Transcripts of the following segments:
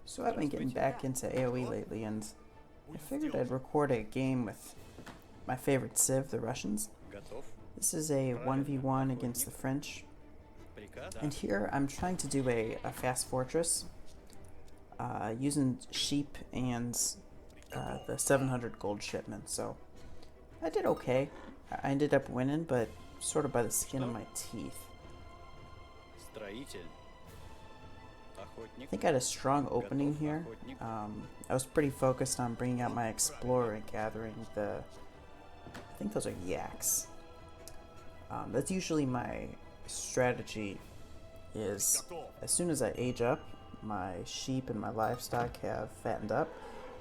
So I've been getting back into AOE lately, and I figured I'd record a game with my favorite civ, the Russians. This is a 1v1 against the French, and here I'm trying to do a fast fortress using sheep and the 700 gold shipment. So I did okay. I ended up winning, but sort of by the skin of my teeth. I think I had a strong opening here. I was pretty focused on bringing out my explorer and gathering I think those are yaks. That's usually my strategy, is as soon as I age up, my sheep and my livestock have fattened up,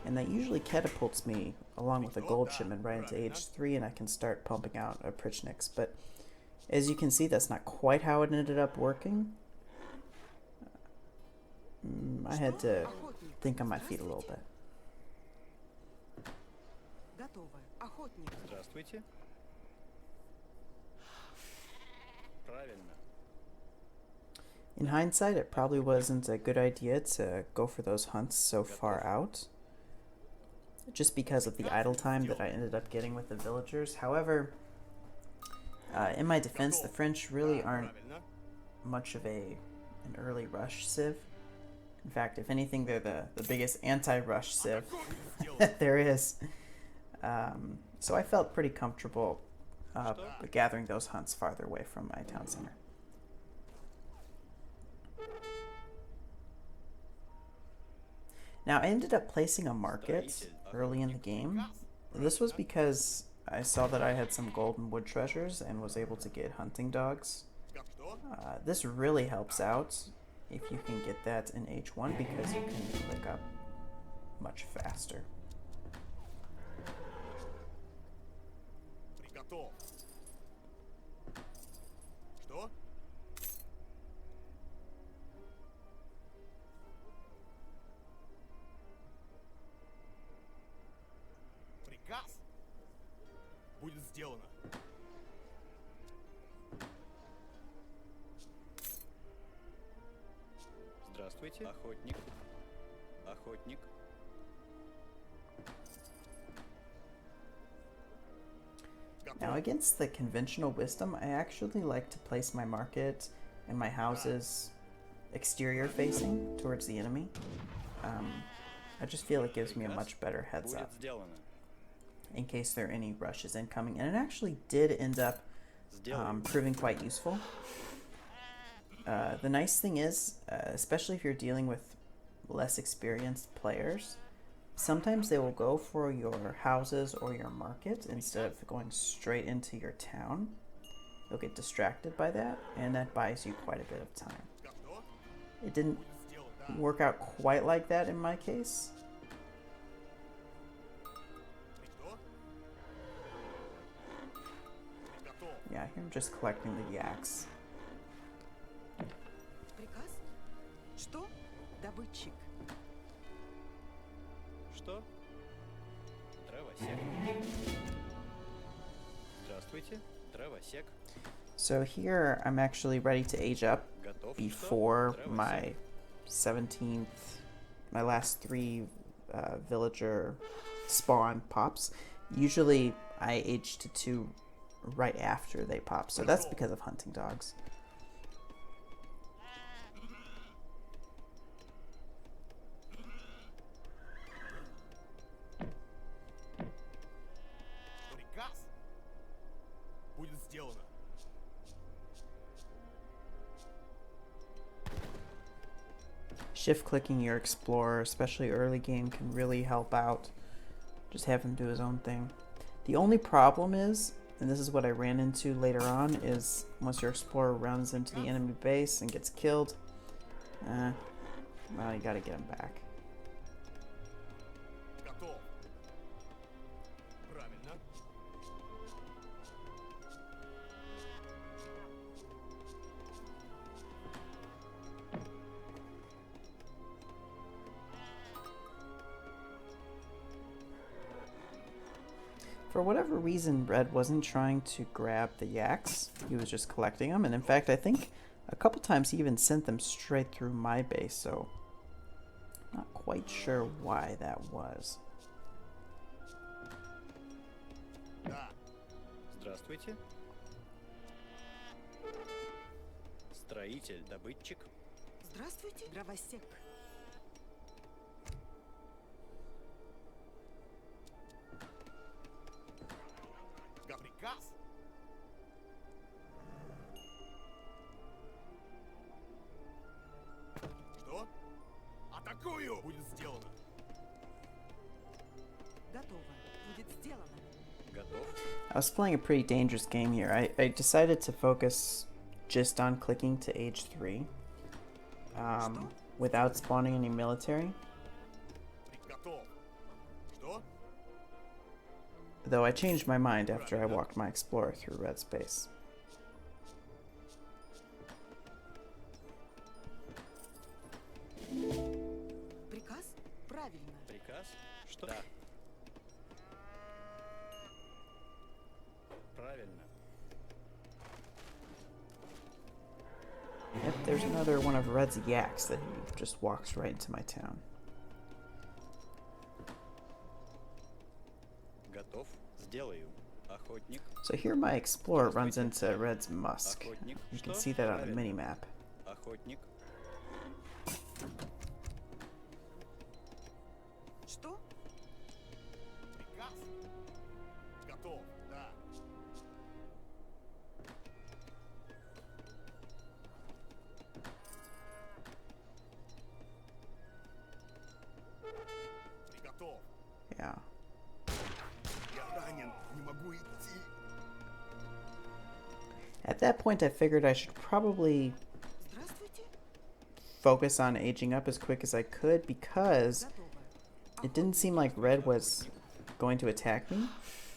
and that usually catapults me along with a gold shipment right into age 3, and I can start pumping out oprichniks. But as you can see, that's not quite how it ended up working. I had to think on my feet a little bit. Здравствуйте. Правильно. In hindsight, it probably wasn't a good idea to go for those hunts so far out, just because of the idle time that I ended up getting with the villagers. However, in my defense, the French really aren't much of an early rush civ. In fact, if anything, they're the biggest anti-rush civ that there is. So I felt pretty comfortable gathering those hunts farther away from my town center. Now, I ended up placing a market early in the game. This was because I saw that I had some golden wood treasures and was able to get hunting dogs. This really helps out if you can get that in H1, because you can click up much faster. Приказ будет сделано. Здравствуйте. Охотник. Охотник. Now, against the conventional wisdom, I actually like to place my market and my houses exterior facing towards the enemy. I just feel it gives me a much better heads up in case there are any rushes incoming, and it actually did end up proving quite useful. The nice thing is, especially if you're dealing with less experienced players, sometimes they will go for your houses or your market instead of going straight into your town. They'll get distracted by that, and that buys you quite a bit of time. It didn't work out quite like that in my case. Yeah, here I'm just collecting the yaks. Приказ? Что? Добытчик. Что? Дровосек. Здравствуйте. Дровосек. So here I'm actually ready to age up before my 17th, my last 3 villager spawn pops. Usually I age to 2 right after they pop, so that's because of hunting dogs. Приказ будет сделано. Shift clicking your explorer, especially early game, can really help out. Just have him do his own thing. The only problem is, and this is what I ran into later on, is once your explorer runs into the enemy base and gets killed, well, you gotta get him back. Готов. Правильно. For whatever reason, Red wasn't trying to grab the yaks. He was just collecting them, and in fact, I think a couple times he even sent them straight through my base, so not quite sure why that was. Да. Здравствуйте. Строитель, добытчик. Здравствуйте, дровосек. Приказ? Что? Атакую! Будет сделано. Готово. Будет сделано. Готов. I was playing a pretty dangerous game here. I decided to focus just on clicking to age 3 without spawning any military. Готов. Что? Though I changed my mind after I walked my explorer through red space. Приказ? Правильно. Приказ? Что? Да. Правильно. Yep, there's another one of Red's yaks that he just walks right into my town. Готов. Сделаю. Охотник. So here my explorer runs into Red's musk. Охотник. You can Что? see that on the Правильно. mini-map. Охотник. Что? Приказ? Готов. Да. Приготов. Yeah. Я ранен. Не могу идти. At that point, I figured I should probably Здравствуйте. focus on aging up as quick as I could because Готово. it didn't seem like Red was going to attack me.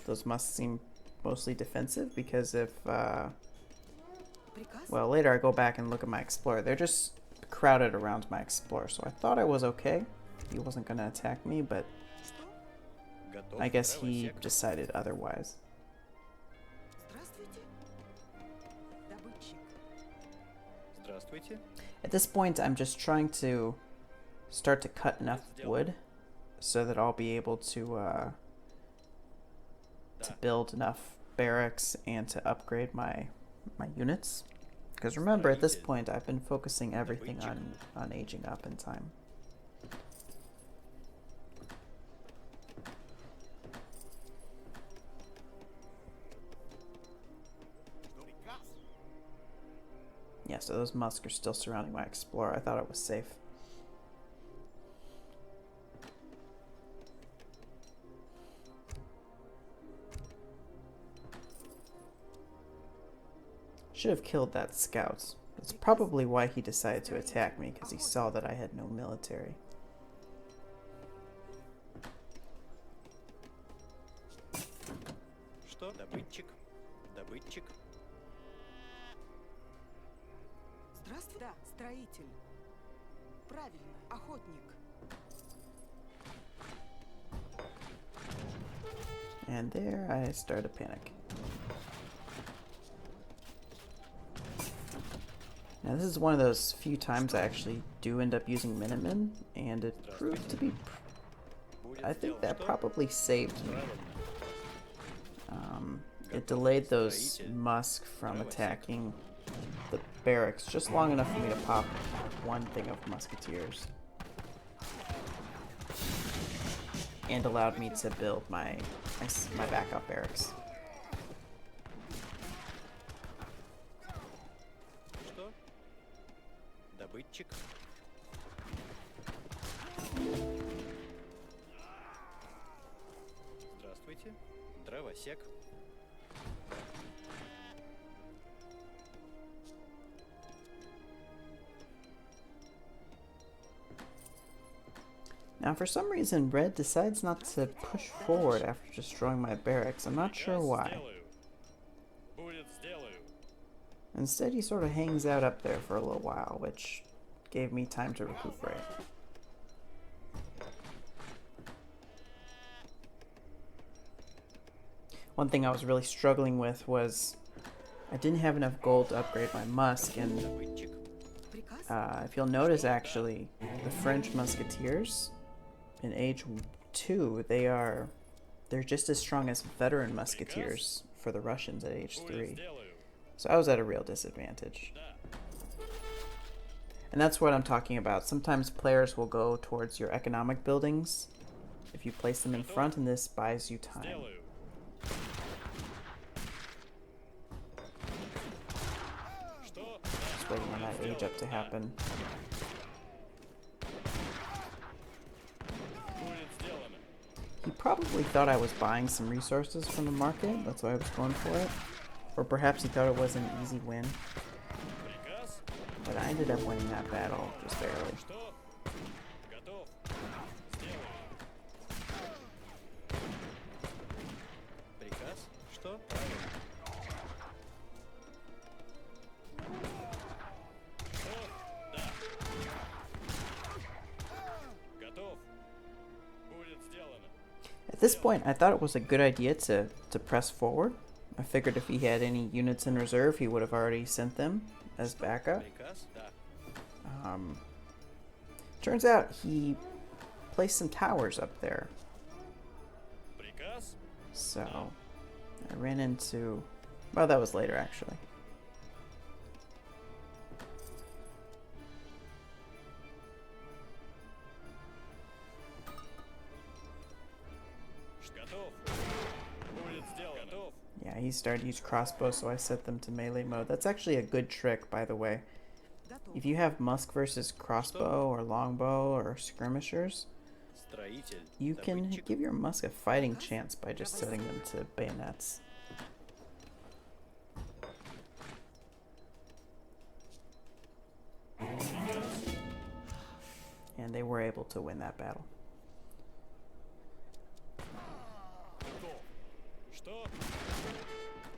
Those must seem mostly defensive because if, Приказ? well, later I go back and look at my explorer. They're just crowded around my explorer, so I thought I was okay. He wasn't going to attack me, but Что? Готов. I guess he Дровосек. decided otherwise. Здравствуйте. Добытчик. Здравствуйте. At this point, I'm just trying to start to cut enough wood so that I'll be able to Да. build enough barracks and to upgrade my units. Because remember, at this point, I've been focusing everything on aging up in time. Что? Приказ? Yeah, so those musk are still surrounding my explorer. I thought it was safe. Should have killed that scout. That's probably why he decided to attack me, because he saw that I had no military. Что? Добытчик. Добытчик. Здравствуй. Да, строитель. Правильно. Охотник. And there I start to panic. Now this is one of those few times I actually do end up using Minutemen, and it proved to be... Будет I think сделано. that Что? probably saved me. Правильно. It delayed those musk from attacking the barracks just long enough for me to pop one thing of musketeers. And allowed me to build my backup barracks. Что? Добытчик. Здравствуйте. Дровосек. Now for some reason Red decides not to push forward after destroying my barracks. I'm not sure why. Сделаю. Будет сделаю. Instead he sort of hangs out up there for a little while, which gave me time to recuperate. One thing I was really struggling with was I didn't have enough gold to upgrade my musk, and Добытчик. Приказ? if you'll notice actually, the French musketeers in age 2, they're just as strong as veteran musketeers for the Russians at age 3. So I was at a real disadvantage. And that's what I'm talking about. Sometimes players will go towards your economic buildings if you place them in front, and this buys you time. Just waiting on that age up to happen. He probably thought I was buying some resources from the market, that's why I was going for it. Or perhaps he thought it was an easy win. But I ended up winning that battle, just barely. At this point, I thought it was a good idea to press forward. I figured if he had any units in reserve, he would have already sent them as backup. Turns out he placed some towers up there. So I ran into... well, that was later actually. Yeah, he started to use crossbows, so I set them to melee mode. That's actually a good trick, by the way. If you have musk versus crossbow or longbow or skirmishers, you can give your musk a fighting chance by just setting them to bayonets. And they were able to win that battle.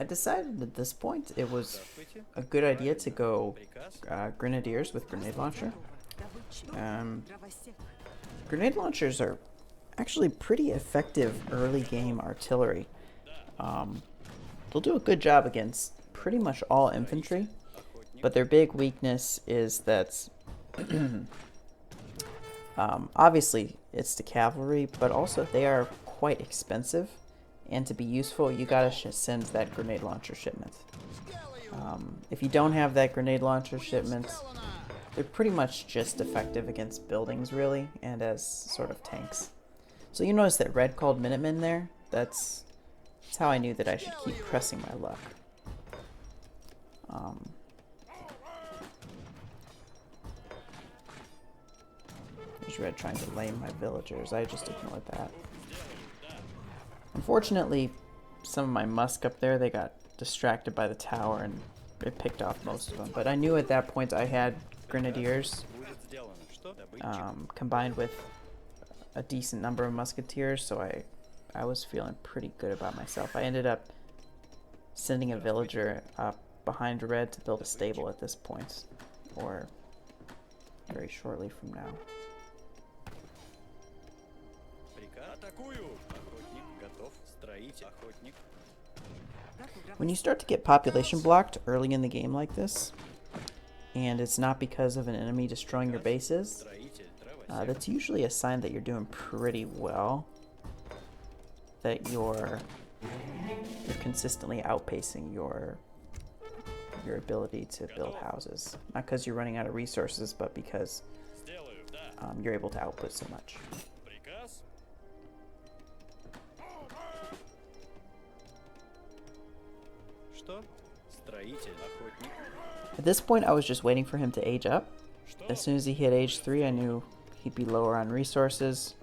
I decided at this point it was a good idea to go grenadiers with grenade launcher. Grenade launchers are actually pretty effective early game artillery. They'll do a good job against pretty much all infantry, but their big weakness is that obviously it's the cavalry, but also they are quite expensive. And to be useful, you gotta send that grenade launcher shipment. If you don't have that grenade launcher shipment, they're pretty much just effective against buildings, really, and as sort of tanks. So you notice that red called Minutemen there? That's how I knew that I should keep pressing my luck. There's red trying to lame my villagers. I just ignored that. Unfortunately, some of my musk up there, they got distracted by the tower and it picked off most of them. But I knew at that point I had grenadiers combined with a decent number of musketeers, so I was feeling pretty good about myself. I ended up sending a villager up behind red to build a stable at this point, or very shortly from now. When you start to get population blocked early in the game like this, and it's not because of an enemy destroying your bases, that's usually a sign that you're doing pretty well, that you're consistently outpacing your ability to build houses. Not because you're running out of resources, but because you're able to output so much. At this point, I was just waiting for him to age up. As soon as he hit age 3, I knew he'd be lower on resources,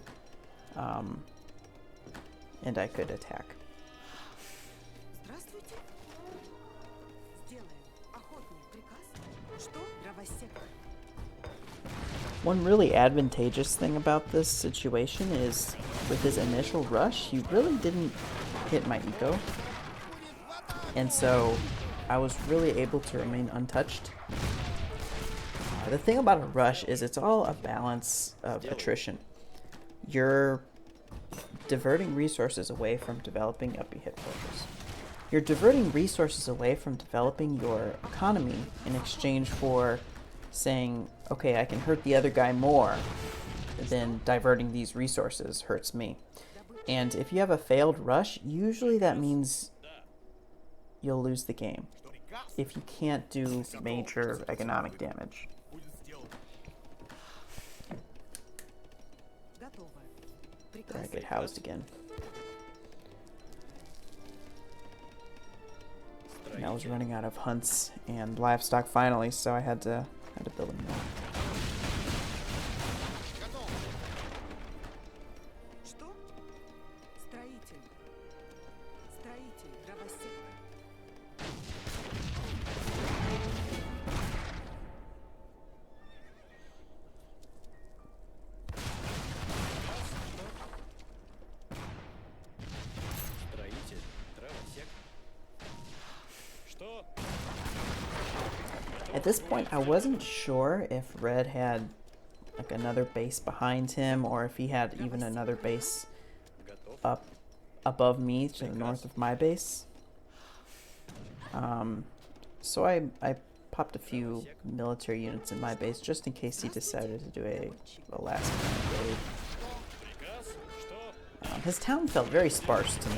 and I could attack. One really advantageous thing about this situation is with his initial rush, he really didn't hit my eco. And so I was really able to remain untouched. The thing about a rush is it's all a balance of attrition. You're diverting resources away from developing up a hit fortress. You're diverting resources away from developing your economy in exchange for saying, okay, I can hurt the other guy more then diverting these resources hurts me. Добыча. And if you have a failed rush, usually that means Да. you'll lose the game Что приказ if you can't do major economic damage. будет сделан. Готово. Then Приказ. I get housed again. And I was Строитель. running out of hunts and livestock finally, so I had to build them more. Готов. Что? Строитель. Строитель. Дровосек. Строитель. Дровосек. Что? At this point, I wasn't sure if Red had like another base behind him or if he had even another base Готов. up above me to the north of my base. So I popped a few military units in my base just in case he decided to do a last minute raid. Приказ. Что? His town felt very sparse to me.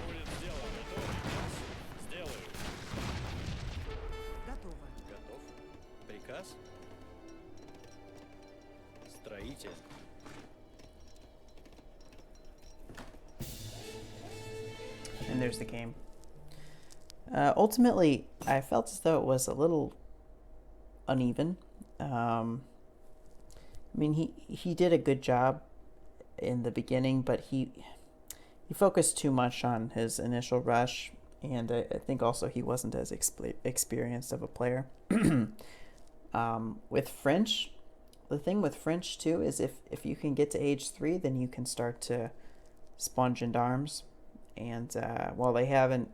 Будет сделано. Готов. Приказ. Сделаю. Готово. Готов. Приказ. Строитель. And there's the game. Ultimately, I felt as though it was a little uneven. I mean, he did a good job in the beginning, but he focused too much on his initial rush, and I think also he wasn't as experienced of a player. With French, the thing with French too is if you can get to age 3, then you can start to spawn gendarmes, and while they haven't,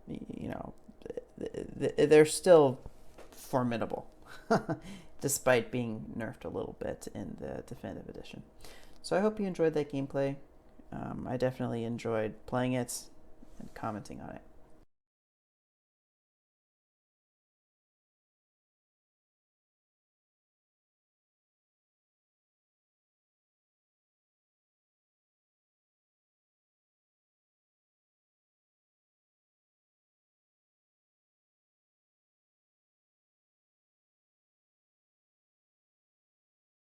you know, they're still formidable, despite being nerfed a little bit in the definitive edition. So I hope you enjoyed that gameplay. I definitely enjoyed playing it and commenting on it.